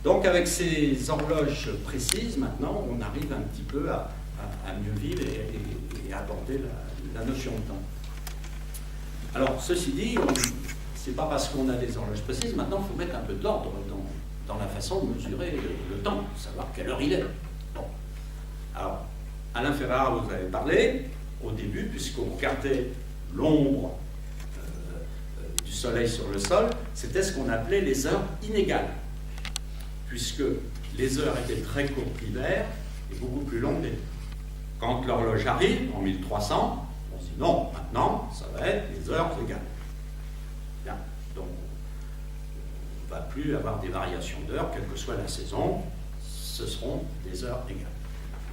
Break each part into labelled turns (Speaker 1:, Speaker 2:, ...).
Speaker 1: Donc avec ces horloges précises, maintenant, on arrive un petit peu à mieux vivre et à aborder la notion de temps. Alors, ceci dit, c'est pas parce qu'on a des horloges précises, maintenant il faut mettre un peu d'ordre dans la façon de mesurer le temps, savoir quelle heure il est. Bon. Alors, Alain Ferrara, vous avez parlé au début, puisqu'on regardait l'ombre du soleil sur le sol, c'était ce qu'on appelait les heures inégales, puisque les heures étaient très courtes l'hiver et beaucoup plus longues l'été. Quand l'horloge arrive, en 1300, on se dit non, maintenant, ça va être les heures égales. Bien. Donc, on ne va plus avoir des variations d'heures, quelle que soit la saison, ce seront des heures égales.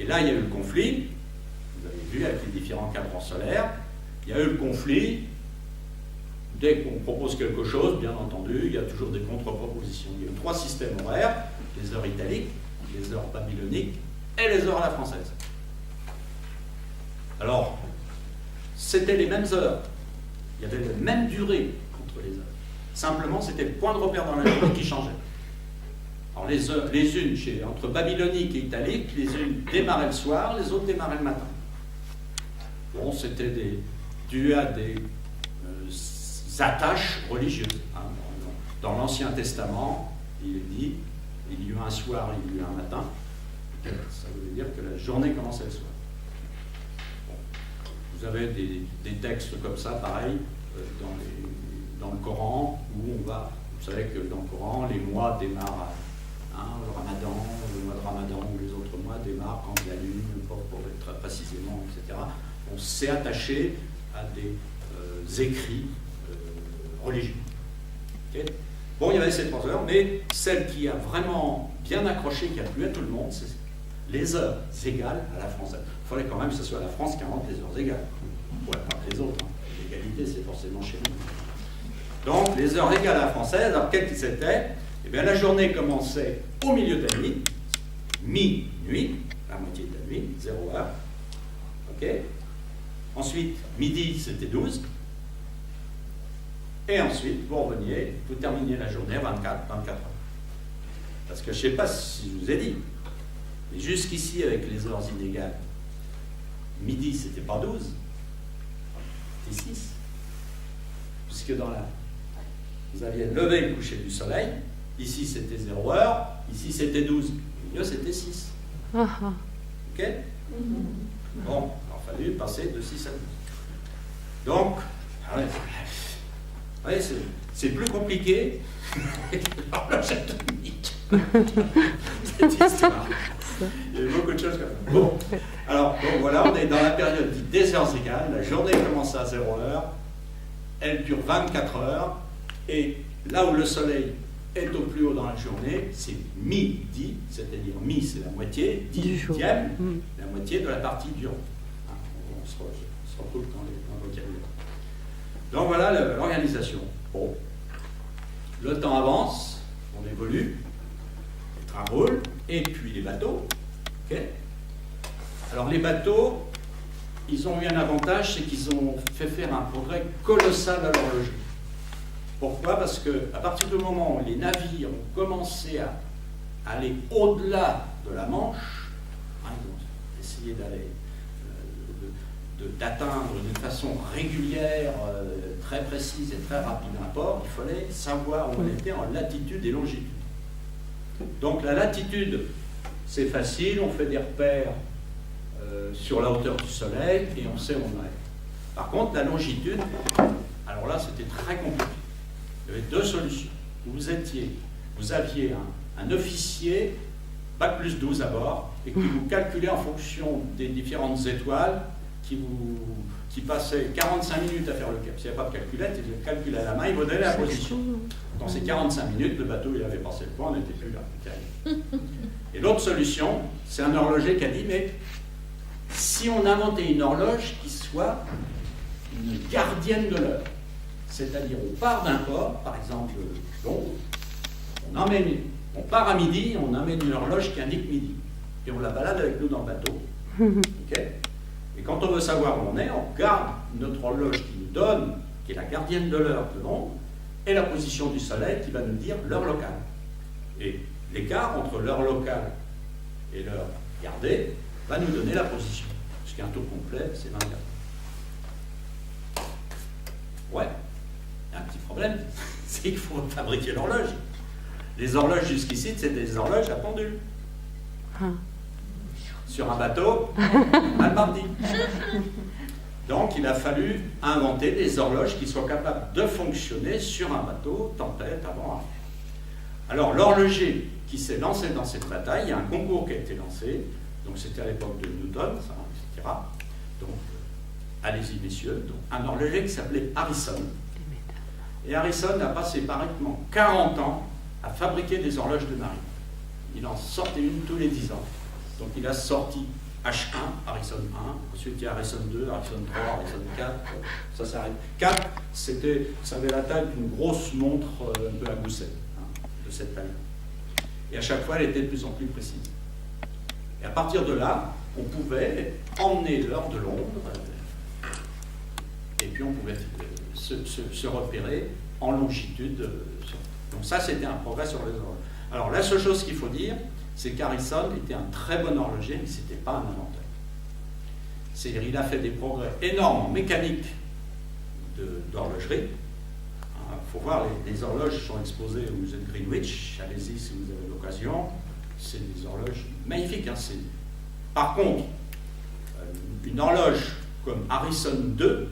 Speaker 1: Et là, il y a eu le conflit, vous avez vu avec les différents cadrans solaires, il y a eu le conflit. Dès qu'on propose quelque chose, bien entendu, il y a toujours des contre-propositions. Il y a eu 3 systèmes horaires, les heures italiques, les heures babyloniques et les heures à la française. Alors, c'était les mêmes heures, il y avait la même durée entre les heures. Simplement, c'était le point de repère dans la journée qui changeait. Alors, les unes, entre babylonique et italique, les unes démarraient le soir, les autres démarraient le matin. Bon, c'était dû à des attaches religieuses. Hein. Dans l'Ancien Testament, il est dit, il y eut un soir, il y eut un matin. Ça veut dire que la journée commençait le soir. Bon. Vous avez des textes comme ça, pareil, dans le Coran, où on va, vous savez que dans le Coran, les mois démarrent le Ramadan, le mois de Ramadan ou les autres mois démarrent quand la lune, pour être très précisément, etc. On s'est attaché à des écrits religieux. Okay. Bon, il y avait ces 3 heures, mais celle qui a vraiment bien accroché, qui a plu à tout le monde, c'est les heures égales à la française. Il fallait quand même que ce soit la France qui invente les heures égales. Ouais, pas les autres. Hein. L'égalité, c'est forcément chez nous. Donc, les heures égales à la française, alors quelles c'était? Eh bien, la journée commençait au milieu de la nuit, minuit, la moitié de la nuit, 0 heure. Ok. Ensuite, midi, c'était 12. Et ensuite, vous reveniez, vous terminiez la journée à 24 heures. Parce que je ne sais pas si je vous ai dit, mais jusqu'ici, avec les heures inégales, midi, c'était pas 12, c'était 6. Puisque vous aviez levé le coucher du soleil, ici c'était 0 heure, ici c'était 12, au milieu c'était 6. Ok. Bon, il a fallu passer de 6 à 12. Donc, c'est plus compliqué que l'horloge atomique. Cette histoire. Il y a beaucoup de choses comme ça. Bon, alors, voilà, on est dans la période dite des heures égales. La journée commence à 0 heure, elle dure 24 heures, et là où le soleil est au plus haut dans la journée, c'est midi, c'est-à-dire mi, c'est la moitié, dixième, la moitié de la partie du jour. On se retrouve dans le vocabulaire. Donc voilà l'organisation. Bon. Le temps avance, on évolue, les trains roulent, et puis les bateaux. Okay. Alors les bateaux, ils ont eu un avantage, c'est qu'ils ont fait faire un progrès colossal à l'horlogerie. Pourquoi? Parce qu'à partir du moment où les navires ont commencé à aller au-delà de la Manche, ils ont essayé d'atteindre d'une façon régulière, très précise et très rapide un port, il fallait savoir où on était en latitude et longitude. Donc la latitude, c'est facile, on fait des repères sur la hauteur du soleil et on sait où on est. Par contre, la longitude, alors là, c'était très compliqué. Il y avait 2 solutions. Vous aviez un officier, bac plus 12 à bord, et qui vous calculait en fonction des différentes étoiles, qui passait 45 minutes à faire le cap. S'il n'y avait pas de calculette, il le calculait à la main, il vous donnait la position. Dans ces 45 minutes, le bateau, il avait passé le point, on n'était plus là. Et l'autre solution, c'est un horloger qui a dit, mais si on inventait une horloge qui soit une gardienne de l'heure, c'est-à-dire on part d'un port, par exemple Londres, on part à midi, on amène une horloge qui indique midi, et on la balade avec nous dans le bateau. Okay. Et quand on veut savoir où on est, on garde notre horloge qui nous donne, qui est la gardienne de l'heure de Londres, et la position du soleil qui va nous dire l'heure locale. Et l'écart entre l'heure locale et l'heure gardée va nous donner la position. Parce qu'un tour complet, c'est 24. Ouais, il y a un petit problème, c'est qu'il faut fabriquer l'horloge. Les horloges jusqu'ici, c'est des horloges à pendule. Sur un bateau, mal parti. Donc, il a fallu inventer des horloges qui soient capables de fonctionner sur un bateau, tempête, avant. Alors, l'horloger qui s'est lancé dans cette bataille, il y a un concours qui a été lancé, donc c'était à l'époque de Newton, ça, etc. Donc, allez-y, messieurs. Donc, un horloger qui s'appelait Harrison. Et Harrison a passé pratiquement 40 ans à fabriquer des horloges de marine. Il en sortait une tous les 10 ans. Donc, il a sorti H1, Harrison 1, ensuite il y a Harrison 2, Harrison 3, Harrison 4, ça s'arrête. 4, ça avait la taille d'une grosse montre un peu à gousset, de cette taille. Et à chaque fois, elle était de plus en plus précise. Et à partir de là, on pouvait emmener l'heure de Londres, et puis on pouvait se repérer en longitude. Donc ça, c'était un progrès sur les horloges. Alors la seule chose qu'il faut dire, c'est qu'Harrison était un très bon horloger, mais ce n'était pas un inventeur. C'est-à-dire qu'il a fait des progrès énormes en mécanique d'horlogerie. Il faut voir, les horloges sont exposées au musée de Greenwich. Allez-y si vous avez l'occasion. C'est des horloges magnifiques. Par contre, une horloge comme Harrison 2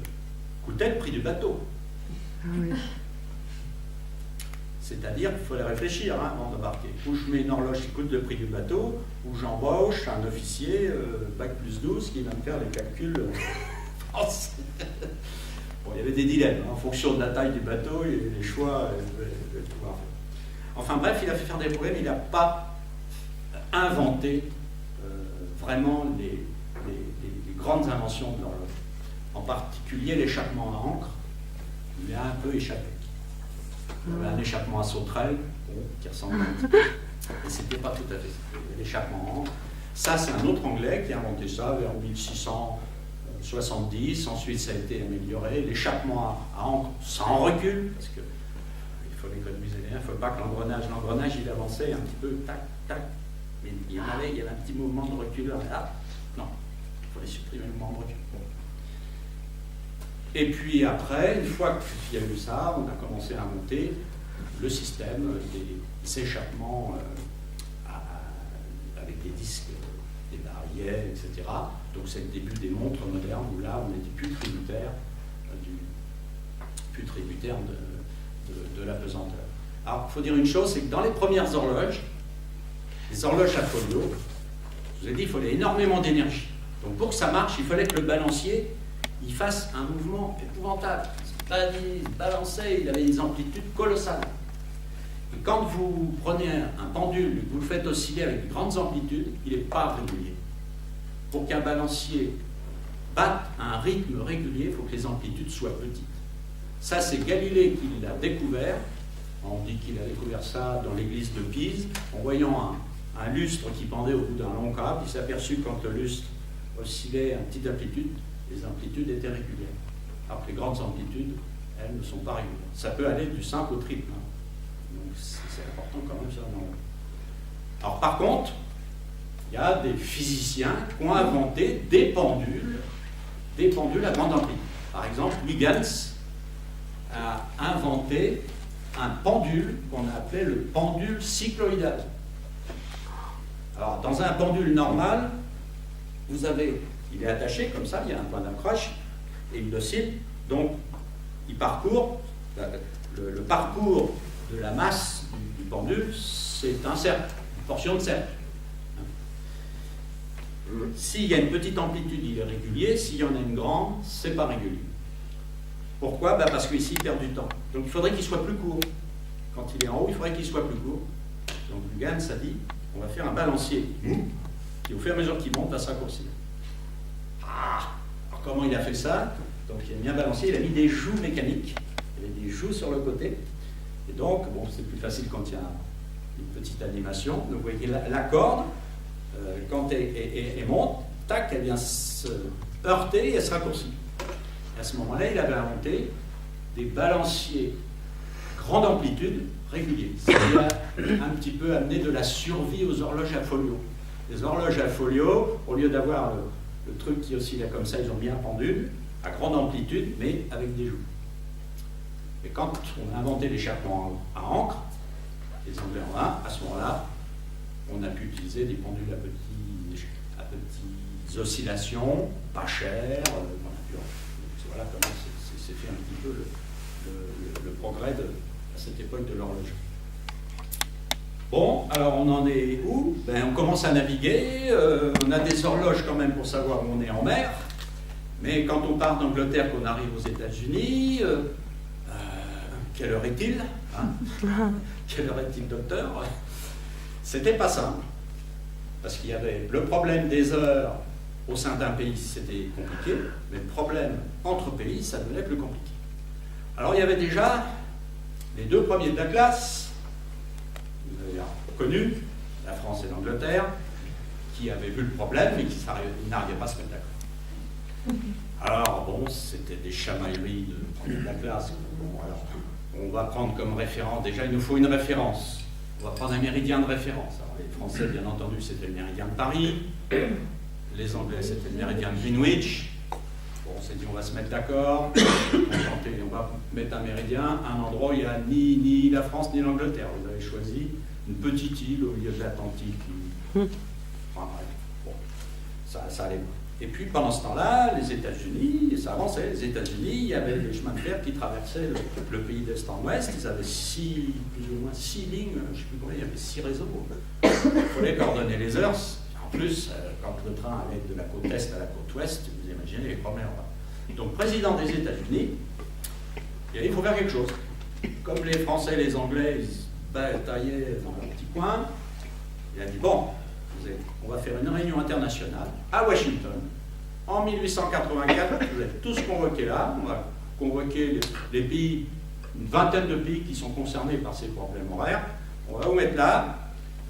Speaker 1: coûtait le prix du bateau. Oui. C'est-à-dire qu'il fallait réfléchir avant d'embarquer. Ou je mets une horloge qui coûte le prix du bateau, ou j'embauche un officier, bac plus 12, qui va me faire les calculs français. Bon, il y avait des dilemmes, en fonction de la taille du bateau, et les choix. Enfin bref, il a fait faire des progrès, mais il n'a pas inventé vraiment les grandes inventions de l'horloge. En particulier l'échappement à encre, il a un peu échappé. Il y avait un échappement à sauterelle, qui ressemble un petit peu, mais ce n'était pas tout à fait l'échappement à encre. Ça, c'est un autre Anglais qui a inventé ça vers 1670. Ensuite, ça a été amélioré. L'échappement à encre sans recul, parce qu'il faut l'économiser bien, il ne faut pas que l'engrenage, il avançait un petit peu, tac, tac. Mais il y avait un petit mouvement de recul. Ah, non, il fallait supprimer le mouvement de recul. Bon. Et puis après, une fois qu'il y a eu ça, on a commencé à monter le système des échappements avec des disques, des barillet, etc. Donc c'est le début des montres modernes où là on n'était plus tributaire de la pesanteur. Alors il faut dire une chose, c'est que dans les premières horloges, les horloges à folio, je vous ai dit, il fallait énormément d'énergie. Donc pour que ça marche, il fallait que le balancier il fasse un mouvement épouvantable. Il balançait, il avait des amplitudes colossales. Et quand vous prenez un pendule et que vous le faites osciller avec de grandes amplitudes, il n'est pas régulier. Pour qu'un balancier batte à un rythme régulier, il faut que les amplitudes soient petites. Ça, c'est Galilée qui l'a découvert. On dit qu'il a découvert ça dans l'église de Pise, en voyant un lustre qui pendait au bout d'un long câble. Il s'est aperçu que quand le lustre oscillait à une petite amplitude, les amplitudes étaient régulières. Alors que les grandes amplitudes, elles ne sont pas régulières. Ça peut aller du simple au triple. Donc c'est important quand même ça. Alors par contre, il y a des physiciens qui ont inventé des pendules à grande amplitude. Par exemple, Huygens a inventé un pendule qu'on a appelé le pendule cycloïdal. Alors dans un pendule normal, vous avez il est attaché comme ça, il y a un point d'accroche, et il oscille, donc il parcourt, le parcours de la masse du pendule, c'est un cercle, une portion de cercle. S'il y a une petite amplitude, il est régulier, s'il y en a une grande, c'est pas régulier. Pourquoi? Parce qu'ici, il perd du temps. Donc il faudrait qu'il soit plus court. Quand il est en haut, il faudrait qu'il soit plus court. Donc Huygens a dit, on va faire un balancier qui, au fur et à mesure qu'il monte, va se raccourcir. Alors comment il a fait ça? Donc il a mis un balancier, il a mis des joues mécaniques, il y avait des joues sur le côté, et donc bon, c'est plus facile quand il y a une petite animation. Donc vous voyez la corde, quand elle monte, tac, elle vient se heurter et elle se raccourcit. Et à ce moment-là, il avait inventé des balanciers grande amplitude régulier. Ça a un petit peu amené de la survie aux horloges à folio. Les horloges à folio, au lieu d'avoir le truc qui oscille comme ça, ils ont mis un pendule à grande amplitude, mais avec des joues. Et quand on a inventé l'échappement à encre, les Anglais en un, à ce moment-là, on a pu utiliser des pendules à petites oscillations, pas chères. Voilà comment c'est fait un petit peu le progrès à cette époque de l'horloge. Bon, alors on en est où? Ben, on commence à naviguer, on a des horloges quand même pour savoir où on est en mer, mais quand on part d'Angleterre, qu'on arrive aux États-Unis, quelle heure est-il, hein? Quelle heure est-il, docteur? C'était pas simple, parce qu'il y avait le problème des heures au sein d'un pays, c'était compliqué, mais le problème entre pays, ça devenait plus compliqué. Alors il y avait déjà les deux premiers de la classe, vous avez connu, la France et l'Angleterre, qui avaient vu le problème et qui n'arrivaient pas à se mettre d'accord. Alors bon, c'était des chamailleries de premier de la classe. Bon, alors, on va prendre comme référence, déjà il nous faut une référence. On va prendre un méridien de référence. Alors, les Français, bien entendu, c'était le méridien de Paris. Les Anglais, c'était le méridien de Greenwich. Bon, on s'est dit, on va se mettre d'accord. On va mettre un méridien, un endroit où il n'y a ni la France ni l'Angleterre. Vous avez choisi une petite île au milieu de l'Atlantique. Enfin, bon, ça allait. Et puis, pendant ce temps-là, les États-Unis, ça avançait. Les États-Unis, il y avait des chemins de fer qui traversaient le pays d'est en ouest. Ils avaient plus ou moins 6 lignes, je ne sais plus combien, il y avait 6 réseaux. Il fallait coordonner les heures. En plus, quand le train allait de la côte est à la côte ouest, vous imaginez les problèmes. Donc, président des États-Unis, il faut faire quelque chose. Comme les Français et les Anglais, ils se bataillaient dans leur petit coin, il a dit, bon, on va faire une réunion internationale à Washington. En 1884, vous êtes tous convoqués là. On va convoquer les pays, une vingtaine de pays qui sont concernés par ces problèmes horaires. On va vous mettre là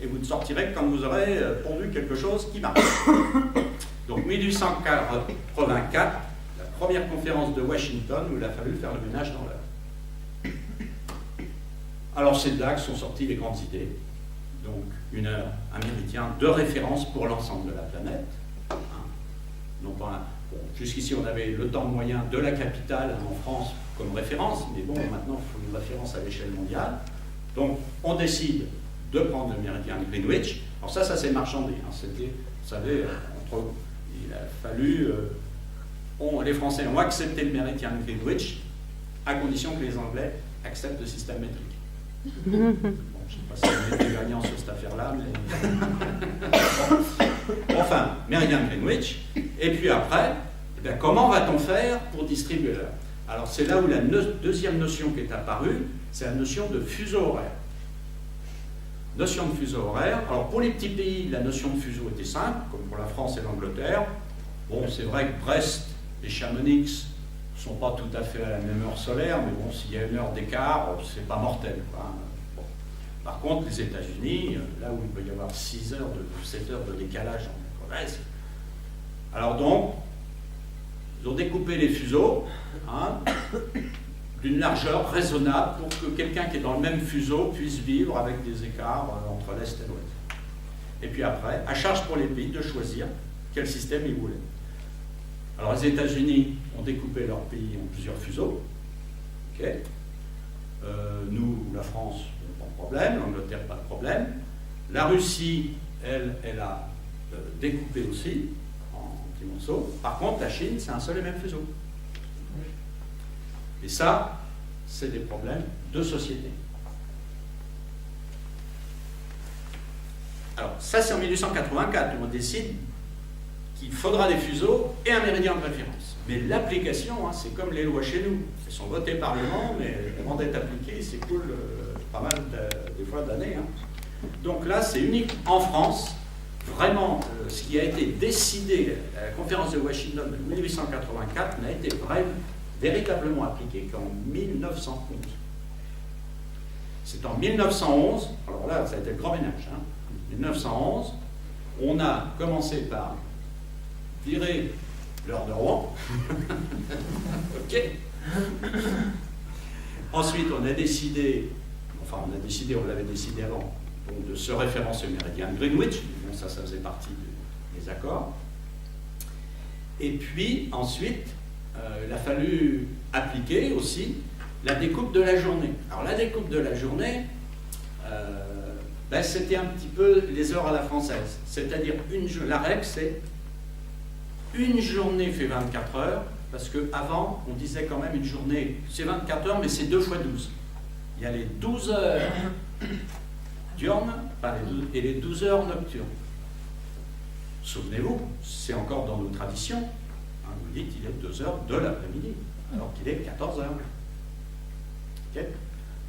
Speaker 1: et vous ne sortirez que quand vous aurez pondu quelque chose qui marche. Donc 1884, la première conférence de Washington où il a fallu faire le ménage dans l'heure. Alors c'est de là que sont sorties les grandes idées. Donc, une heure, un méridien de référence pour l'ensemble de la planète. Donc, jusqu'ici, on avait le temps moyen de la capitale en France comme référence, mais bon, maintenant, il faut une référence à l'échelle mondiale. Donc, on décide de prendre le méridien de Greenwich. Alors ça s'est marchandé. C'était, vous savez, il a fallu... les Français ont accepté le méridien de Greenwich à condition que les Anglais acceptent le système métrique. Je ne sais pas si on était gagnant sur cette affaire-là, mais... Enfin, méridien de Greenwich. Et puis après, eh bien, comment va-t-on faire pour distribuer l'heure? Alors c'est là où la deuxième notion qui est apparue, c'est la notion de fuseau horaire. Notion de fuseau horaire. Alors pour les petits pays, la notion de fuseau était simple, comme pour la France et l'Angleterre. Bon, c'est vrai que Brest et Chamonix ne sont pas tout à fait à la même heure solaire, mais bon, s'il y a une heure d'écart, c'est pas mortel, quoi. Par contre, les États-Unis, là où il peut y avoir 7 heures de décalage en Corrèze, alors donc, ils ont découpé les fuseaux d'une largeur raisonnable pour que quelqu'un qui est dans le même fuseau puisse vivre avec des écarts entre l'Est et l'Ouest. Et puis après, à charge pour les pays de choisir quel système ils voulaient. Alors les États-Unis ont découpé leur pays en plusieurs fuseaux. Okay. Nous, la France, pas de problème, l'Angleterre, pas de problème. La Russie, elle a découpé aussi en petits morceaux. Par contre, la Chine, c'est un seul et même fuseau. Et ça, c'est des problèmes de société. Alors, ça, c'est en 1884, où on décide qu'il faudra des fuseaux et un méridien de référence. Mais l'application, c'est comme les lois chez nous. Elles sont votées par le Parlement, mais avant d'être appliquées, il s'écoule pas mal des fois d'années. Donc là, c'est unique en France. Vraiment, ce qui a été décidé à la conférence de Washington de 1884 n'a été véritablement appliqué qu'en 1911. C'est en 1911, alors là, ça a été le grand ménage. 1911, on a commencé par virer l'heure de Rouen. Ok. Ensuite, on a décidé enfin on l'avait décidé avant, donc de se référencer au méridien de Greenwich, bon, ça faisait partie des accords. Et puis ensuite, il a fallu appliquer aussi la découpe de la journée. Alors la découpe de la journée, c'était un petit peu les heures à la française. C'est-à-dire, la règle, c'est une journée fait 24 heures, parce qu'avant, on disait quand même une journée, c'est 24 heures, mais c'est 2 fois 12. Il y a les 12 heures diurnes et les 12 heures nocturnes. Souvenez-vous, c'est encore dans nos traditions. Hein, vous dites qu'il est 2 heures de l'après-midi, alors qu'il est 14 heures. Okay.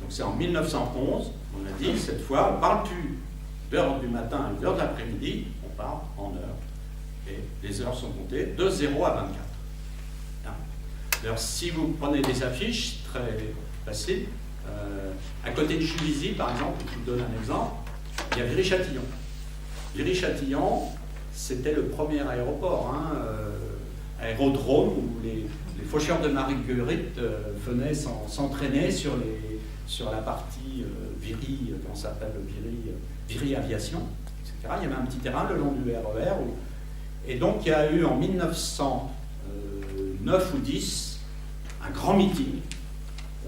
Speaker 1: Donc c'est en 1911, on a dit, cette fois, on ne parle plus d'heure du matin et d'heure de l'après-midi, on parle en heure. Et les heures sont comptées de 0 à 24. Hein. Alors si vous prenez des affiches, très faciles, à côté de Juvisy, par exemple, je vous donne un exemple, il y a Viry-Châtillon. Viry-Châtillon, c'était le premier aéroport, hein, aérodrome où les faucheurs de Marguerite venaient s'entraîner sur la partie Viry, comment ça s'appelle, Viry Aviation, etc. Il y avait un petit terrain le long du RER. Et donc il y a eu en 1909 ou 10 un grand meeting.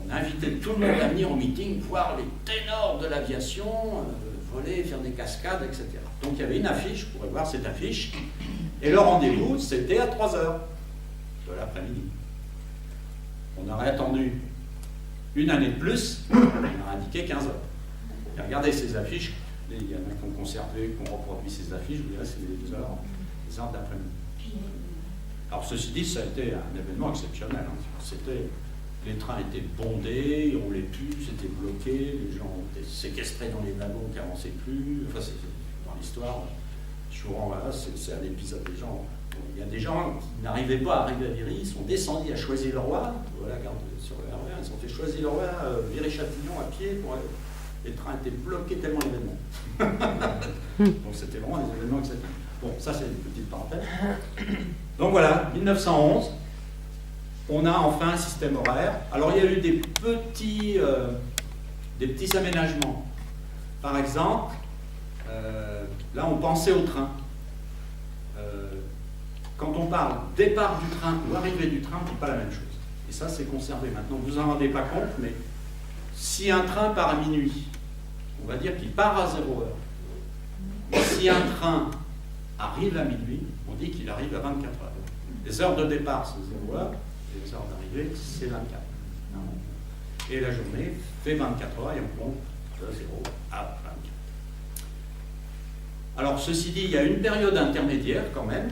Speaker 1: On a invité tout le monde à venir au meeting, voir les ténors de l'aviation, voler, faire des cascades, etc. Donc il y avait une affiche, vous pourrez voir cette affiche, et le rendez-vous, c'était à 3 heures de l'après-midi. On aurait attendu une année de plus, on aurait indiqué 15 heures. Et regardez ces affiches, il y en a qui ont conservé, qui ont reproduit ces affiches, vous verrez, c'est les heures d'après-midi. Alors ceci dit, ça a été un événement exceptionnel. Hein. Les trains étaient bondés, ils ne roulaient plus, c'était bloqué, les gens étaient séquestrés dans les wagons qui n'avançaient plus. Enfin, c'est dans l'histoire, souvent, voilà, c'est un épisode des gens. Il y a des gens qui n'arrivaient pas à arriver à Viry, ils sont descendus à Choisy-le-Roi, voilà, regarde sur le RER, ils ont fait Choisy-le-Roi, Viry-Châtillon à pied, les trains étaient bloqués tellement d'événements. Donc c'était vraiment des événements exceptionnels. Bon, ça c'est une petite parenthèse. Donc voilà, 1911. On a enfin un système horaire. Alors il y a eu des petits aménagements. Par exemple, là on pensait au train. Quand on parle départ du train ou arrivée du train, on ne dit pas la même chose. Et ça c'est conservé. Maintenant, vous n'en rendez pas compte, mais si un train part à minuit, on va dire qu'il part à 0 heure. Mais si un train arrive à minuit, on dit qu'il arrive à 24 heures. Les heures de départ, c'est 0 heure. Les heures d'arrivée, c'est 24. Et la journée fait 24 heures et on compte de 0 à 24. Alors, ceci dit, il y a une période intermédiaire quand même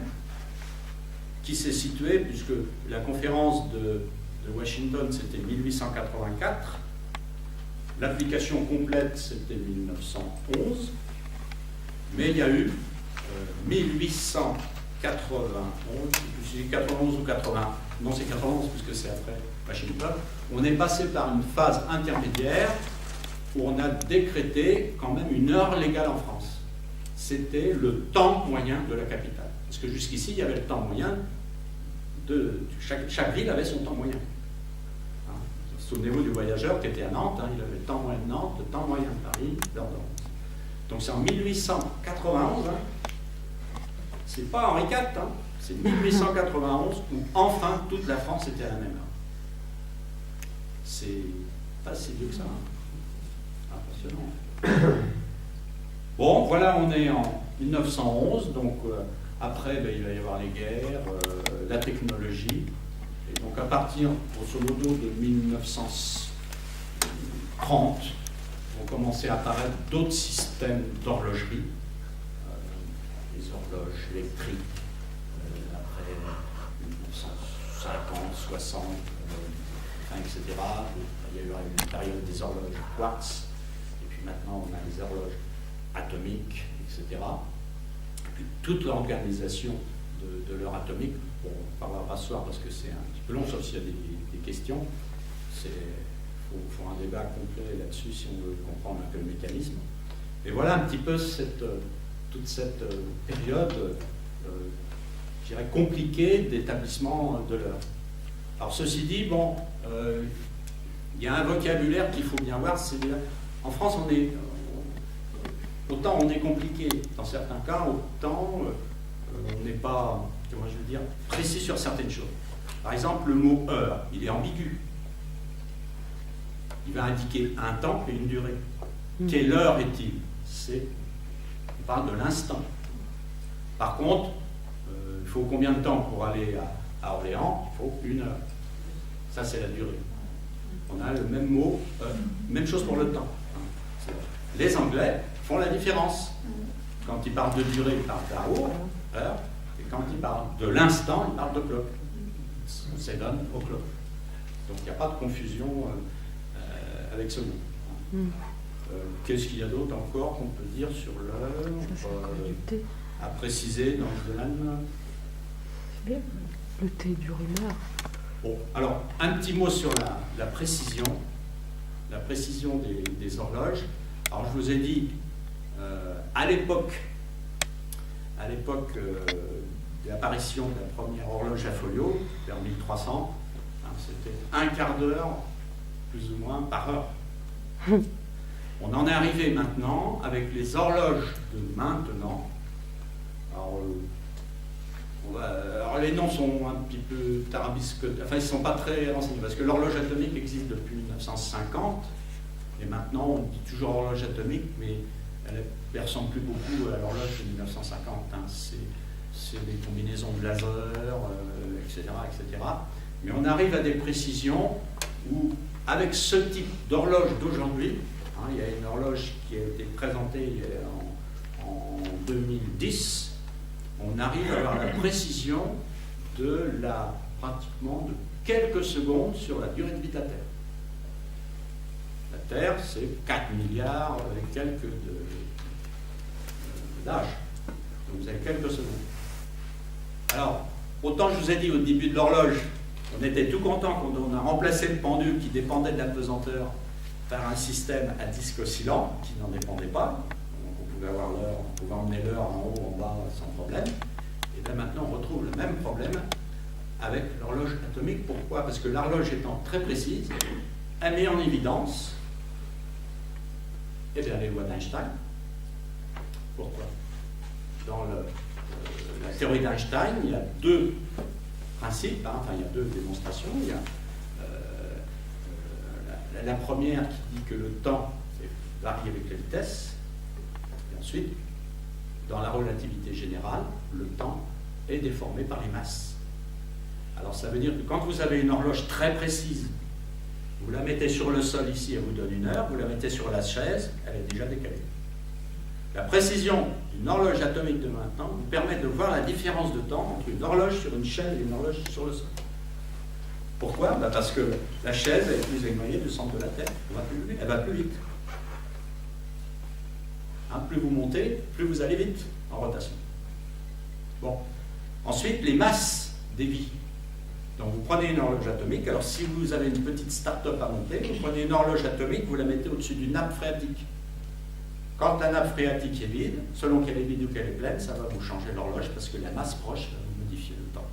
Speaker 1: qui s'est située, puisque la conférence de Washington, c'était 1884. L'application complète, c'était 1911. Mais il y a eu 1891, c'est 91 ou 80, non c'est 91 puisque c'est après Washington, on est passé par une phase intermédiaire où on a décrété quand même une heure légale en France. C'était le temps moyen de la capitale. Parce que jusqu'ici, il y avait le temps moyen chaque ville avait son temps moyen. Hein. Souvenez-vous du voyageur qui était à Nantes, hein, il avait le temps moyen de Nantes, le temps moyen de Paris, l'heure de Nantes. Donc c'est en 1891, hein. C'est pas Henri IV, hein. C'est 1891 où enfin toute la France était à la même heure. C'est pas si vieux que ça. Hein. Impressionnant. Bon, voilà, on est en 1911, donc après il va y avoir les guerres, la technologie, et donc à partir, grosso modo, de 1930, vont commencer à apparaître d'autres systèmes d'horlogerie, les horloges électriques, après 1950, 60, etc. Il y a eu une période des horloges quartz, et puis maintenant on a les horloges atomiques, etc. Et puis toute l'organisation de l'heure atomique, bon, on ne parlera pas ce soir parce que c'est un petit peu long, sauf s'il y a des questions. Il faut un débat complet là-dessus si on veut comprendre un peu le mécanisme. Et voilà un petit peu toute cette période, je dirais, compliquée d'établissement de l'heure. Alors ceci dit, bon, il y a un vocabulaire qu'il faut bien voir, c'est-à-dire En France, autant on est compliqué dans certains cas, autant on n'est pas, comment je veux dire, précis sur certaines choses. Par exemple, le mot heure, il est ambigu. Il va indiquer un temps et une durée. Quelle heure est-il? On parle de l'instant. Par contre, il faut combien de temps pour aller à Orléans? Il faut 1 heure. Ça, c'est la durée. On a le même mot, même chose pour le temps. Les Anglais font la différence. Quand ils parlent de durée, ils parlent d'hour, heure, et quand ils parlent de l'instant, ils parlent de clock. 7 o'clock. Donc il n'y a pas de confusion avec ce mot. Qu'est-ce qu'il y a d'autre encore qu'on peut dire sur l'heure à préciser dans le domaine?
Speaker 2: C'est bien. Le thé dure 1 heure.
Speaker 1: Bon, alors, un petit mot sur la précision des horloges. Alors, je vous ai dit, à l'époque de l'apparition de la première horloge à folio, vers 1300, c'était 1/4 d'heure, plus ou moins, par heure. On en est arrivé maintenant, avec les horloges de maintenant. Alors les noms sont un petit peu tarabiscotés, enfin ils ne sont pas très renseignés, parce que l'horloge atomique existe depuis 1950, et maintenant on dit toujours horloge atomique, mais elle ne ressemble plus beaucoup à l'horloge de 1950. C'est des combinaisons de laser, etc., etc. Mais on arrive à des précisions où, avec ce type d'horloge d'aujourd'hui, il y a une horloge qui a été présentée en 2010, on arrive à avoir la précision pratiquement de quelques secondes sur la durée de vie de la Terre. La Terre, c'est 4 milliards et quelques d'âge. Donc vous avez quelques secondes. Alors, autant je vous ai dit au début de l'horloge, on était tout content quand on a remplacé le pendule qui dépendait de la pesanteur par un système à disque oscillant qui n'en dépendait pas. Donc on pouvait avoir l'heure, on pouvait emmener l'heure en haut, en bas, sans problème. Et bien maintenant, on retrouve le même problème avec l'horloge atomique. Pourquoi? Parce que l'horloge étant très précise, elle met en évidence les lois d'Einstein. Pourquoi? Dans la théorie d'Einstein, il y a 2 principes, il y a 2 démonstrations. Il y a la première qui dit que le temps varie avec la vitesse, et ensuite, dans la relativité générale, le temps est déformé par les masses. Alors ça veut dire que quand vous avez une horloge très précise, vous la mettez sur le sol ici, elle vous donne 1 heure, vous la mettez sur la chaise, elle est déjà décalée. La précision d'une horloge atomique de maintenant vous permet de voir la différence de temps entre une horloge sur une chaise et une horloge sur le sol. Pourquoi? Parce que la chaise est plus éloignée du centre de la Terre, elle va plus vite. Plus vous montez, plus vous allez vite en rotation. Bon. Ensuite, les masses dévient. Donc vous prenez une horloge atomique, alors si vous avez une petite start-up à monter, vous prenez une horloge atomique, vous la mettez au-dessus d'une nappe phréatique. Quand la nappe phréatique est vide, selon qu'elle est vide ou qu'elle est pleine, ça va vous changer l'horloge parce que la masse proche va vous modifier le temps.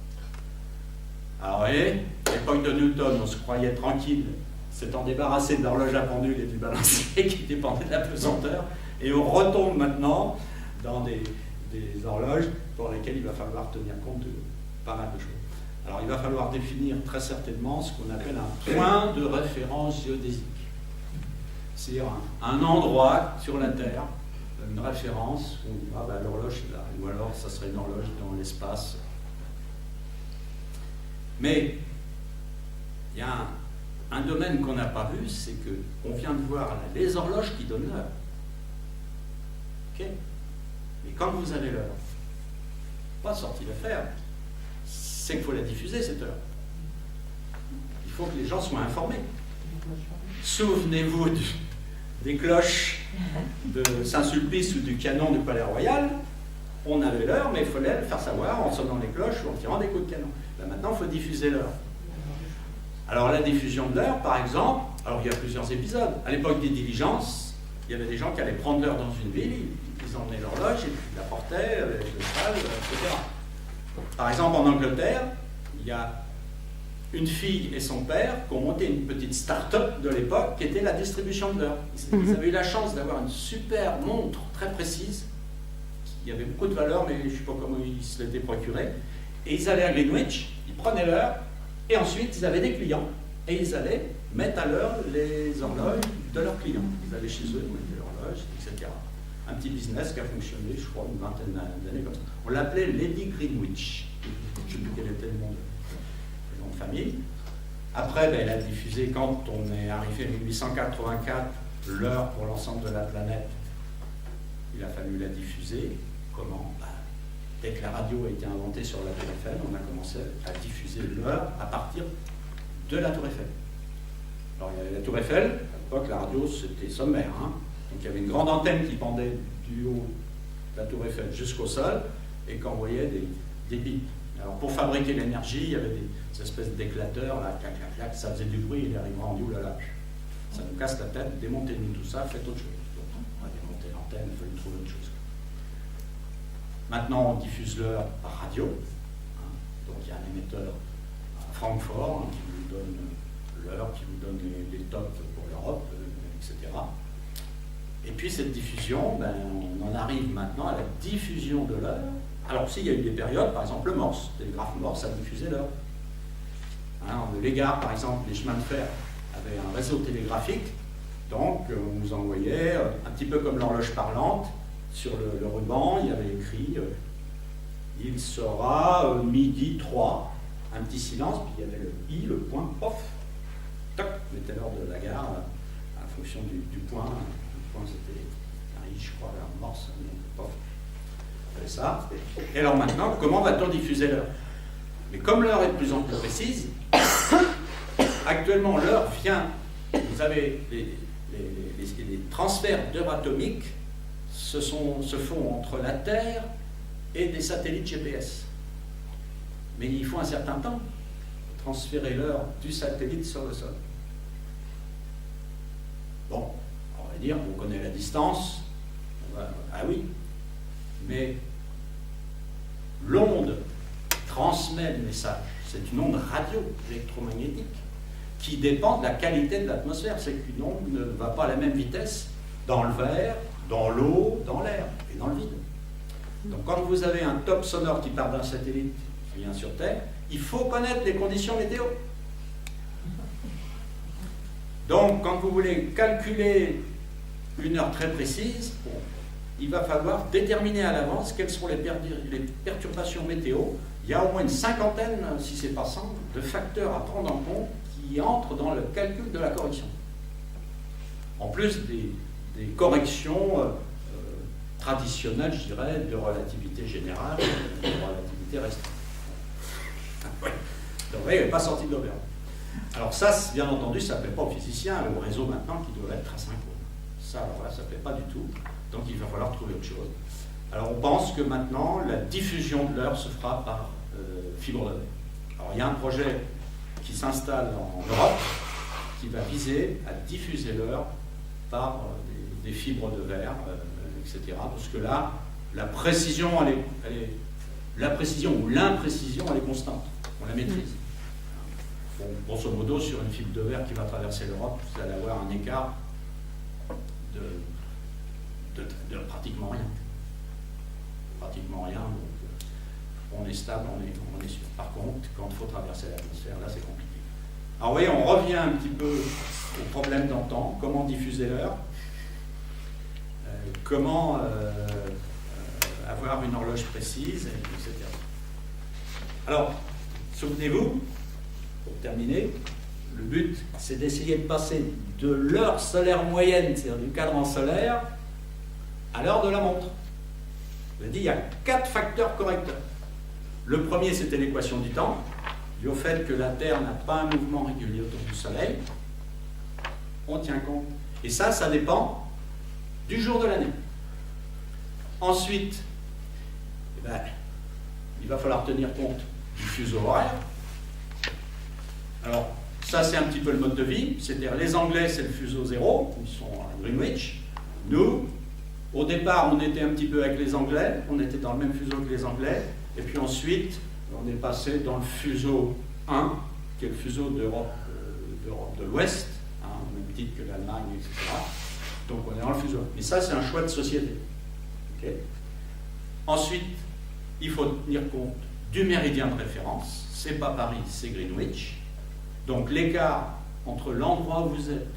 Speaker 1: Alors, à l'époque de Newton, on se croyait tranquille, s'étant débarrassé de l'horloge à pendule et du balancier qui dépendait de la pesanteur, et on retombe maintenant dans des horloges pour lesquelles il va falloir tenir compte de pas mal de choses. Alors, il va falloir définir très certainement ce qu'on appelle un point de référence géodésique. C'est un endroit sur la Terre, une référence, où on dira l'horloge est là, ou alors ça serait une horloge dans l'espace. Mais il y a un domaine qu'on n'a pas vu, c'est qu'on vient de voir là, les horloges qui donnent l'heure. Ok? Mais quand vous avez l'heure, pas sorti le faire, c'est qu'il faut la diffuser cette heure. Il faut que les gens soient informés. Souvenez-vous des cloches de Saint-Sulpice ou du canon du Palais Royal. On avait l'heure, mais il fallait le faire savoir en sonnant les cloches ou en tirant des coups de canon. Là, maintenant, il faut diffuser l'heure. Alors la diffusion de l'heure, par exemple, alors il y a plusieurs épisodes. À l'époque des diligences, il y avait des gens qui allaient prendre l'heure dans une ville, ils emmenaient l'horloge et puis ils la portaient avec le cheval, etc. Par exemple, en Angleterre, il y a une fille et son père qui ont monté une petite start-up de l'époque qui était la distribution de l'heure. Ils avaient eu la chance d'avoir une super montre très précise, qui avait beaucoup de valeur, mais je ne sais pas comment ils se l'étaient procuré. Et ils allaient à Greenwich, ils prenaient l'heure, et ensuite ils avaient des clients, et ils allaient mettre à l'heure les horloges de leurs clients. Ils allaient chez eux, ils mettaient l'horloge, etc. Un petit business qui a fonctionné, je crois, une vingtaine d'années comme ça. On l'appelait Lady Greenwich. Je ne sais plus quel était le nom de famille. Après, elle a diffusé, quand on est arrivé en 1884, l'heure pour l'ensemble de la planète. Il a fallu la diffuser. Comment? Dès que la radio a été inventée sur la Tour Eiffel, on a commencé à diffuser l'heure à partir de la Tour Eiffel. Alors, il y avait la Tour Eiffel, à l'époque, la radio, c'était sommaire. Hein. Donc, il y avait une grande antenne qui pendait du haut de la Tour Eiffel jusqu'au sol, et qu'on voyait des bips. Alors, pour fabriquer l'énergie, il y avait des espèces d'éclateurs, là, clac, clac, clac, ça faisait du bruit, il arrivait en dit, oulala, ça nous casse la tête, démontez-nous tout ça, faites autre chose. Donc, on a démonté l'antenne, il fallait trouver autre chose. Maintenant, on diffuse l'heure par radio. Hein. Donc, il y a un émetteur à Francfort qui vous donne l'heure, qui vous donne les tops pour l'Europe, etc. Et puis, cette diffusion, on en arrive maintenant à la diffusion de l'heure. Alors, s'il y a eu des périodes, par exemple, le Morse, le télégraphe Morse a diffusé l'heure. Hein, les gares, par exemple, les chemins de fer avaient un réseau télégraphique, donc on nous envoyait, un petit peu comme l'horloge parlante, sur le ruban, il y avait écrit il sera midi 3, un petit silence, puis il y avait le i, le point, pof, toc, mettait l'heure de la gare en fonction du point. Le point, c'était un i, je crois, un Morse, pof. Ça. Et alors maintenant, comment va-t-on diffuser l'heure? Mais comme l'heure est de plus en plus précise, actuellement l'heure vient, vous avez les transferts d'heures atomiques se font entre la Terre et des satellites GPS. Mais il faut un certain temps pour transférer l'heure du satellite sur le sol. Bon, on va dire, on connaît la distance, ah oui, mais l'onde transmet le message. C'est une onde radio électromagnétique qui dépend de la qualité de l'atmosphère. C'est qu'une onde ne va pas à la même vitesse dans le verre, dans l'eau, dans l'air et dans le vide. Donc quand vous avez un top sonore qui part d'un satellite qui vient sur Terre, il faut connaître les conditions météo. Donc quand vous voulez calculer une heure très précise, il va falloir déterminer à l'avance quelles sont les perturbations météo. Il y a au moins une cinquantaine, si ce n'est pas 100, de facteurs à prendre en compte qui entrent dans le calcul de la correction. En plus des corrections traditionnelles, je dirais, de relativité générale et de relativité restreinte. Oui. Donc, il n'est pas sorti de l'auberge. Alors ça, bien entendu, ça ne plaît pas aux physiciens, au réseau maintenant, qui doivent être très synchrone. Ça, alors là, ça ne plaît pas du tout. Donc il va falloir trouver autre chose. Alors on pense que maintenant, la diffusion de l'heure se fera par fibre de verre. Alors il y a un projet qui s'installe en Europe qui va viser à diffuser l'heure par des fibres de verre, etc. Parce que là, la précision, la précision ou l'imprécision, elle est constante. On la maîtrise. Bon, grosso modo, sur une fibre de verre qui va traverser l'Europe, vous allez avoir un écart de pratiquement rien. Pratiquement rien, donc on est stable, on est sûr. Par contre, quand il faut traverser l'atmosphère, là c'est compliqué. Alors oui, on revient un petit peu au problème d'antan, comment diffuser l'heure, comment avoir une horloge précise, etc. Alors, souvenez-vous, pour terminer, le but c'est d'essayer de passer de l'heure solaire moyenne, c'est-à-dire du cadran solaire, à l'heure de la montre. Je vous ai dit, il y a 4 facteurs correcteurs. Le premier, c'était l'équation du temps, dû au fait que la Terre n'a pas un mouvement régulier autour du Soleil. On tient compte. Et ça dépend du jour de l'année. Ensuite, il va falloir tenir compte du fuseau horaire. Alors, ça, c'est un petit peu le mode de vie. C'est-à-dire, les Anglais, c'est le fuseau 0, ils sont à Greenwich. Nous, au départ, on était un petit peu avec les Anglais, on était dans le même fuseau que les Anglais, et puis ensuite, on est passé dans le fuseau 1, qui est le fuseau d'Europe de l'Ouest, hein, au même titre que l'Allemagne, etc. Donc on est dans le fuseau. Mais ça, c'est un choix de société. Okay. Ensuite, il faut tenir compte du méridien de référence. C'est pas Paris, c'est Greenwich. Donc l'écart entre l'endroit où vous êtes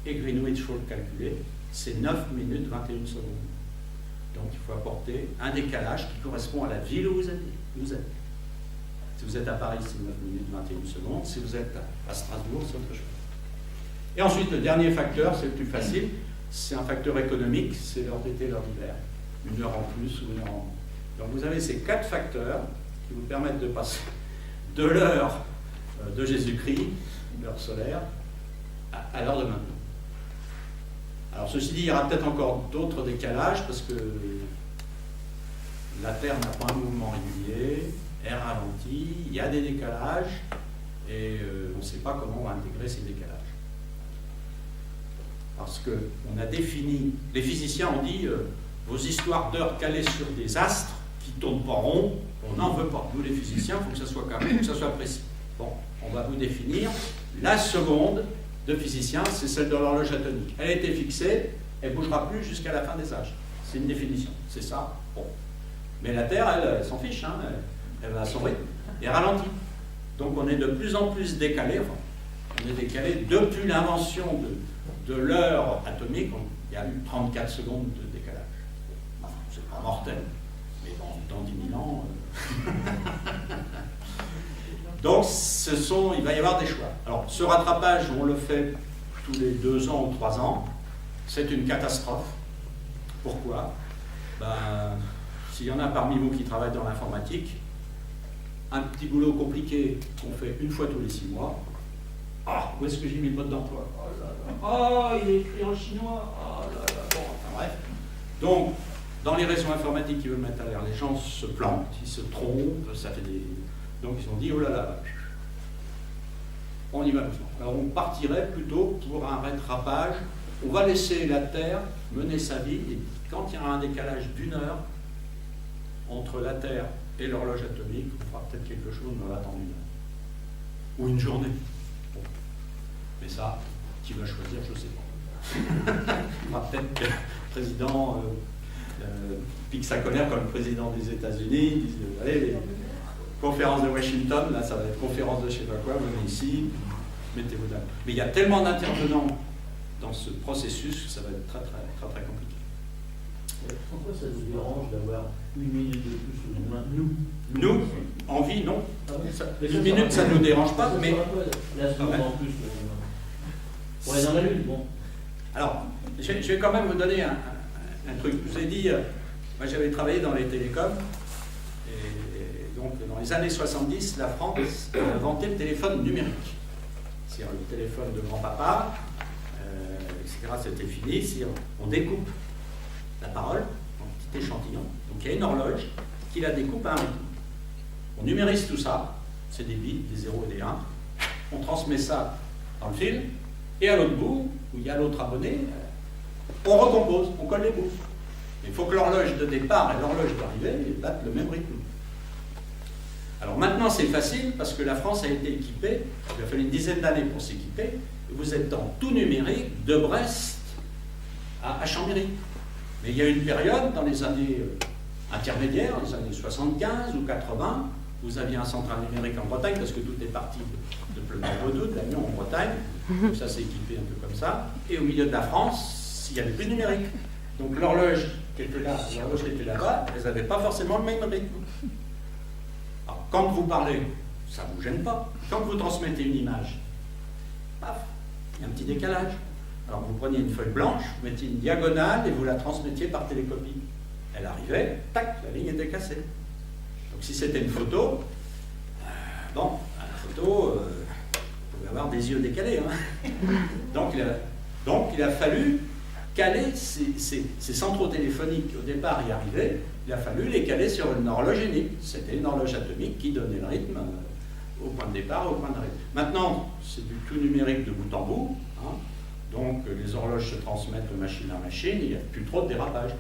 Speaker 1: et Greenwich, il faut le calculer, c'est 9 minutes 21 secondes. Donc il faut apporter un décalage qui correspond à la ville où vous êtes. Si vous êtes à Paris, c'est 9 minutes 21 secondes. Si vous êtes à Strasbourg, c'est autre chose. Et ensuite, le dernier facteur, c'est le plus facile, c'est un facteur économique, c'est l'heure d'été, l'heure d'hiver. 1 heure en plus ou 1 heure en moins. Donc vous avez ces 4 facteurs qui vous permettent de passer de l'heure de Jésus-Christ, l'heure solaire, à l'heure de maintenant. Alors ceci dit, il y aura peut-être encore d'autres décalages parce que la Terre n'a pas un mouvement régulier, elle ralentit, il y a des décalages et on ne sait pas comment on va intégrer ces décalages. Parce qu'on a défini, les physiciens ont dit vos histoires d'heures calées sur des astres qui ne tournent pas rond, on n'en veut pas. Nous les physiciens, il faut que ça soit carré, il faut que ça soit précis. Bon, on va vous définir la seconde de physicien, c'est celle de l'horloge atomique. Elle a été fixée, elle ne bougera plus jusqu'à la fin des âges. C'est une définition, c'est ça. Bon. Mais la Terre, elle s'en fiche, hein, elle va à son rythme et ralentit. Donc on est de plus en plus décalé, enfin, on est décalé depuis l'invention de l'heure atomique, il y a eu 34 secondes de décalage. Enfin, c'est pas mortel, mais dans 10 000 ans... Donc, il va y avoir des choix. Alors, ce rattrapage, on le fait tous les 2 ans ou 3 ans. C'est une catastrophe. Pourquoi? S'il y en a parmi vous qui travaillent dans l'informatique, un petit boulot compliqué qu'on fait une fois tous les 6 mois. Ah, où est-ce que j'ai mis le mode d'emploi? Oh là là. Ah, il est écrit en chinois. Oh là là. Bon, enfin bref. Donc, dans les réseaux informatiques qui veulent mettre à l'air, les gens se plantent, ils se trompent, ça fait des... Donc ils ont dit, oh là là, on y va doucement. Alors on partirait plutôt pour un rattrapage, on va laisser la Terre mener sa vie, et quand il y aura un décalage d'1 heure entre la Terre et l'horloge atomique, on fera peut-être quelque chose dans l'attente d'1 heure. Ou une journée. Bon. Mais ça, qui va choisir, je ne sais pas. On va peut-être que le président pique sa colère comme le président des États-Unis, disent, allez, les conférence de Washington, là ça va être conférence de je sais pas quoi, venez ici, mettez-vous là. Mais il y a tellement d'intervenants dans ce processus que ça va être très très très très compliqué.
Speaker 3: Pourquoi ça nous dérange d'avoir 1 minute de plus ou de moins,
Speaker 1: Nous, en vie, non.
Speaker 3: Ah bon,
Speaker 1: 1 minute, ça ne nous dérange pas, mais...
Speaker 3: La seconde en plus, pour aller dans la Lune, bon.
Speaker 1: Alors, je vais quand même vous donner un truc. Je vous ai dit, moi j'avais travaillé dans les télécoms, et donc dans les années 70, la France a inventé le téléphone numérique. C'est-à-dire le téléphone de grand-papa, etc., c'était fini. On découpe la parole en petit échantillon. Donc il y a une horloge qui la découpe à un rythme. On numérise tout ça, c'est des bits, des 0 et des 1. On transmet ça dans le fil, et à l'autre bout, où il y a l'autre abonné, on recompose, on colle les bouts. Il faut que l'horloge de départ et l'horloge d'arrivée battent le même rythme. Alors maintenant c'est facile parce que la France a été équipée, il a fallu une dizaine d'années pour s'équiper, vous êtes dans tout numérique de Brest à Chambéry. Mais il y a une période dans les années intermédiaires, les années 75 ou 80, vous aviez un central numérique en Bretagne parce que tout est parti de Pleuron-Bordeaux, de Lannion en Bretagne, donc ça s'est équipé un peu comme ça, et au milieu de la France, il n'y avait plus de numérique. Donc l'horloge qui était là, l'horloge qui était là-bas, elles n'avaient pas forcément le même rythme. Alors, quand vous parlez, ça ne vous gêne pas. Quand vous transmettez une image, paf, il y a un petit décalage. Alors vous preniez une feuille blanche, vous mettiez une diagonale et vous la transmettiez par télécopie. Elle arrivait, tac, la ligne était cassée. Donc si c'était une photo, bon, la photo, vous pouvez avoir des yeux décalés. Hein. Donc il a fallu caler ces centraux téléphoniques. Au départ, y arriver, il a fallu les caler sur une horloge unique. C'était une horloge atomique qui donnait le rythme au point de départ et au point d'arrivée. Maintenant, c'est du tout numérique de bout en bout. Hein. Donc les horloges se transmettent de machine à machine, il n'y a plus trop de dérapage.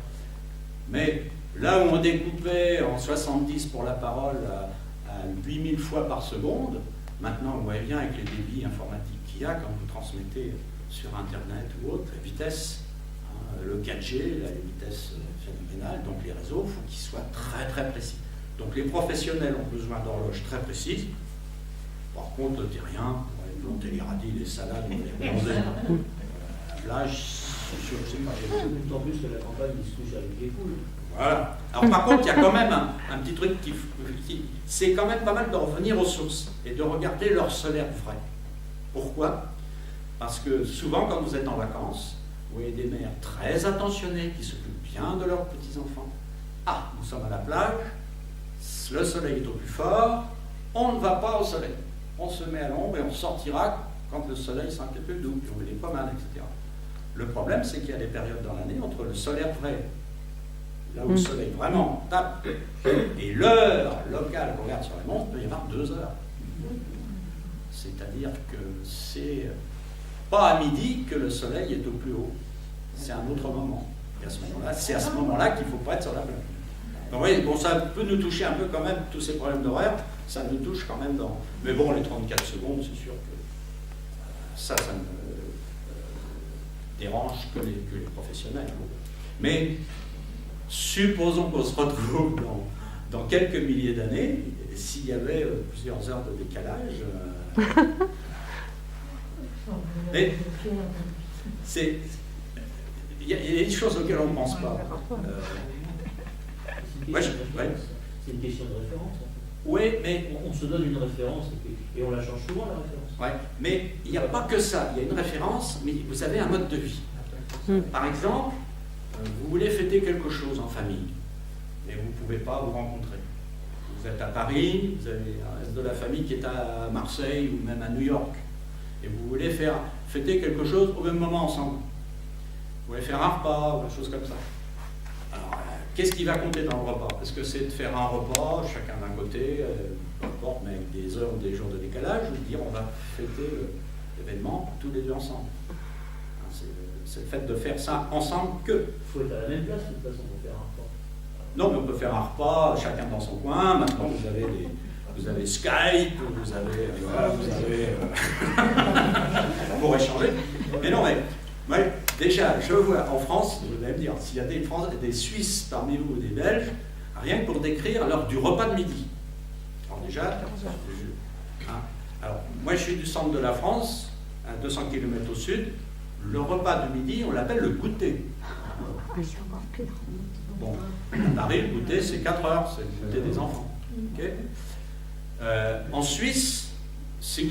Speaker 1: Mais là où on découpait en 70 pour la parole à 8000 fois par seconde, Maintenant, on voit bien avec les débits informatiques qu'il y a quand vous transmettez sur Internet ou autre, la vitesse, hein, le 4G, la vitesse phénoménale, donc les réseaux, il faut qu'ils soient très très précis. Donc les professionnels ont besoin d'horloges très précises. Par contre, le terrien, pour aller planter les radis, les salades, les rondelles, là, je suis sûr que c'est pas génial.
Speaker 3: D'autant plus que la campagne, il se couche avec les poules.
Speaker 1: Voilà. Alors par contre, il y a quand même un petit truc c'est quand même pas mal de revenir aux sources et de regarder leur solaire vrai. Pourquoi? Parce que souvent, quand vous êtes en vacances, vous voyez des mères très attentionnées qui s'occupent bien de leurs petits-enfants. Ah, nous sommes à la plage, le soleil est au plus fort, on ne va pas au soleil. On se met à l'ombre et on sortira quand le soleil sera un petit peu doux, puis on est pas mal, etc. Le problème, c'est qu'il y a des périodes dans l'année entre le solaire vrai, là où le soleil vraiment tape, et l'heure locale qu'on regarde sur la montre, il peut y avoir 2 heures. C'est-à-dire que c'est pas à midi que le soleil est au plus haut. C'est un autre moment. Et à ce moment-là, c'est à ce moment-là qu'il ne faut pas être sur la plage. Donc oui, bon, ça peut nous toucher un peu quand même, tous ces problèmes d'horaire, ça nous touche quand même dans... Mais bon, les 34 secondes, c'est sûr que ça ne dérange que les professionnels. Mais supposons qu'on se retrouve dans quelques milliers d'années, s'il y avait plusieurs heures de décalage... Mais il y a des choses auxquelles on ne pense pas.
Speaker 3: C'est une question de référence.
Speaker 1: Oui, mais...
Speaker 3: On se donne une référence et on la change souvent, la référence.
Speaker 1: Ouais, mais il n'y a pas que ça. Il y a une référence, mais vous avez un mode de vie. Par exemple, vous voulez fêter quelque chose en famille, et vous ne pouvez pas vous rencontrer. Vous êtes à Paris, vous avez un reste de la famille qui est à Marseille ou même à New York, et vous voulez fêter quelque chose au même moment ensemble. Vous voulez faire un repas ou des choses comme ça. Alors, qu'est-ce qui va compter dans le repas? Est-ce que c'est de faire un repas, chacun d'un côté, peu importe, mais avec des heures ou des jours de décalage, ou de dire on va fêter l'événement tous les deux ensemble? C'est le fait de faire ça ensemble que...
Speaker 3: Il faut être à la même place de toute façon pour faire un repas.
Speaker 1: Non, mais on peut faire un repas, chacun dans son coin. Maintenant, vous avez Skype, vous avez pour échanger. Mais non, mais déjà, je vois en France, vous allez me dire, s'il y a des Suisses parmi vous ou des Belges, rien que pour décrire l'heure du repas de midi. Alors déjà, alors, moi je suis du centre de la France, à 200 km au sud. Le repas de midi, on l'appelle le goûter. Bon, à Paris, le goûter, c'est 4 heures, c'est le goûter des enfants. Okay. En Suisse, si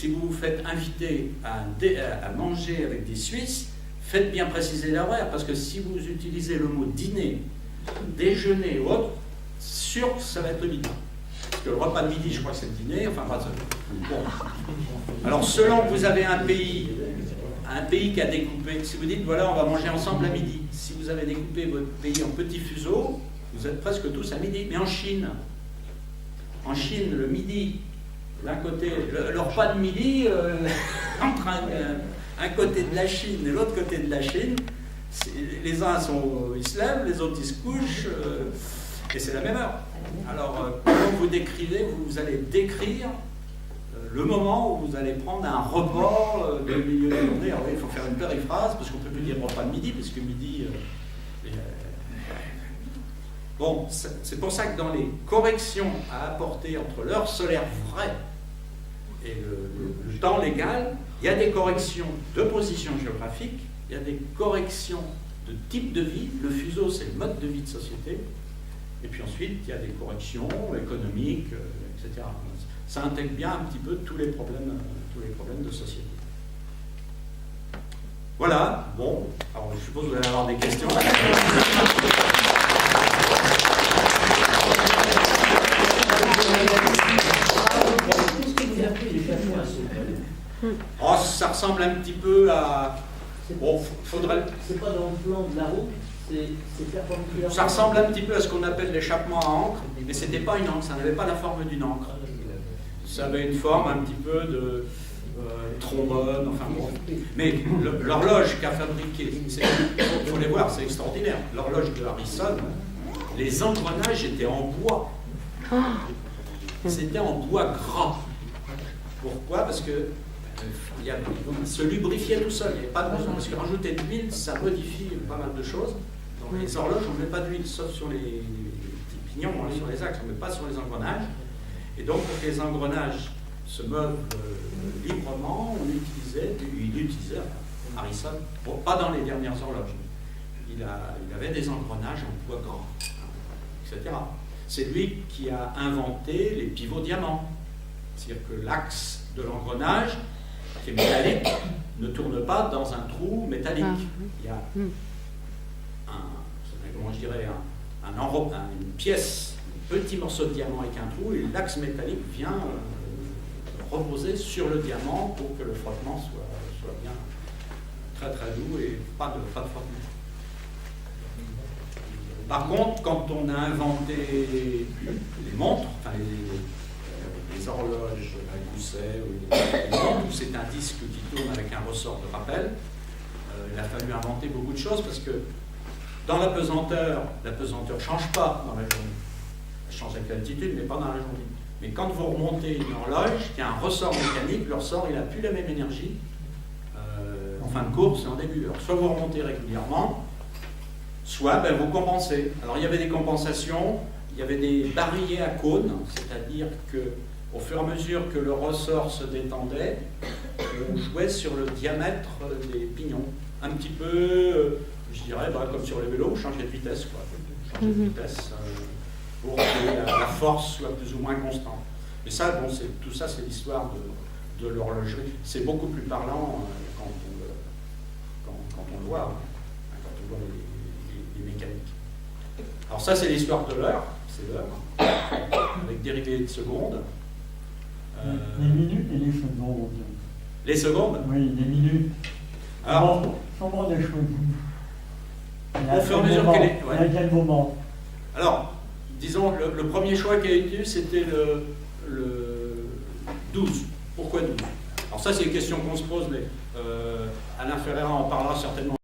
Speaker 1: vous vous faites inviter à manger avec des Suisses, faites bien préciser l'horaire, parce que si vous utilisez le mot dîner, déjeuner ou autre, sûr que ça va être le midi. Parce que le repas de midi, je crois que c'est le dîner, enfin pas ça. Bon. Alors, selon que vous avez un pays qui a découpé, si vous dites voilà, on va manger ensemble à midi, si vous avez découpé votre pays en petits fuseaux, vous êtes presque tous à midi. Mais en Chine, le midi, d'un côté, le repas de midi, entre un côté de la Chine et l'autre côté de la Chine, les uns ils se lèvent, les autres ils se couchent, et c'est la même heure. Alors, comment vous décrivez, vous allez décrire le moment où vous allez prendre un repas de milieu de journée. Alors oui, il faut faire une périphrase, parce qu'on ne peut plus dire repas de midi, parce que midi... Bon, c'est pour ça que dans les corrections à apporter entre l'heure solaire vraie et le temps légal, il y a des corrections de position géographique, il y a des corrections de type de vie. Le fuseau, c'est le mode de vie de société. Et puis ensuite, il y a des corrections économiques, etc. Ça intègre bien un petit peu tous les problèmes de société. Voilà, bon, alors je suppose que vous allez avoir des questions. Oh, ça ressemble un petit peu à... Bon, faudrait...
Speaker 3: C'est pas dans le plan de la route, c'est perpendiculaire.
Speaker 1: Ça ressemble un petit peu à ce qu'on appelle l'échappement à encre, mais c'était pas une encre, ça n'avait pas la forme d'une encre. Ça avait une forme un petit peu de trombone, enfin bon. Mais l'horloge qu'a fabriquée, il faut les voir, c'est extraordinaire. L'horloge de Harrison, les engrenages étaient en bois. C'était en bois gras. Pourquoi? Parce que il se lubrifiait tout seul, il n'y avait pas de besoin. Parce que rajouter de l'huile, ça modifie pas mal de choses. Dans les horloges, on ne met pas d'huile, sauf sur les petits pignons, sur les axes, on ne met pas sur les engrenages. Et donc, pour que les engrenages se meuvent librement, il utilisait Harrison, pas dans les dernières horloges. Il avait des engrenages en bois grand, etc. C'est lui qui a inventé les pivots diamants. C'est-à-dire que l'axe de l'engrenage, qui est métallique, ne tourne pas dans un trou métallique. Il y a une pièce, un petit morceau de diamant avec un trou, et l'axe métallique vient reposer sur le diamant pour que le frottement soit bien très très doux et pas de frottement. Par contre, quand on a inventé les montres, enfin les horloges à gousset, ou les montres où c'est un disque qui tourne avec un ressort de rappel, il a fallu inventer beaucoup de choses parce que dans la pesanteur ne change pas dans la journée. Elle change avec l'altitude, mais pas dans la journée. Mais quand vous remontez une horloge qui a un ressort mécanique, le ressort il n'a plus la même énergie en fin de course et en début d'heure. Soit vous remontez régulièrement, soit vous compensez. Alors il y avait des compensations, il y avait des barilles à cône, c'est-à-dire qu'au fur et à mesure que le ressort se détendait, on jouait sur le diamètre des pignons. Un petit peu, je dirais, comme sur les vélos, vous changez de vitesse, quoi. Vous changez de vitesse pour que la force soit plus ou moins constante. Et ça, bon, tout ça, c'est l'histoire de l'horlogerie. C'est beaucoup plus parlant quand on le voit, quand on voit les mécaniques. Alors ça, c'est l'histoire de l'heure, c'est l'heure, avec dérivés de secondes.
Speaker 4: Les minutes et les secondes.
Speaker 1: Les secondes?
Speaker 4: Oui, les minutes.
Speaker 1: Alors,
Speaker 4: comment on a choisi?
Speaker 1: Au fur et à mesure qu'elle est...
Speaker 4: À quel moment?
Speaker 1: Alors, disons, le premier choix qui a été eu, c'était le 12. Pourquoi 12? Alors ça, c'est une question qu'on se pose, mais Alain Ferreira en parlera certainement.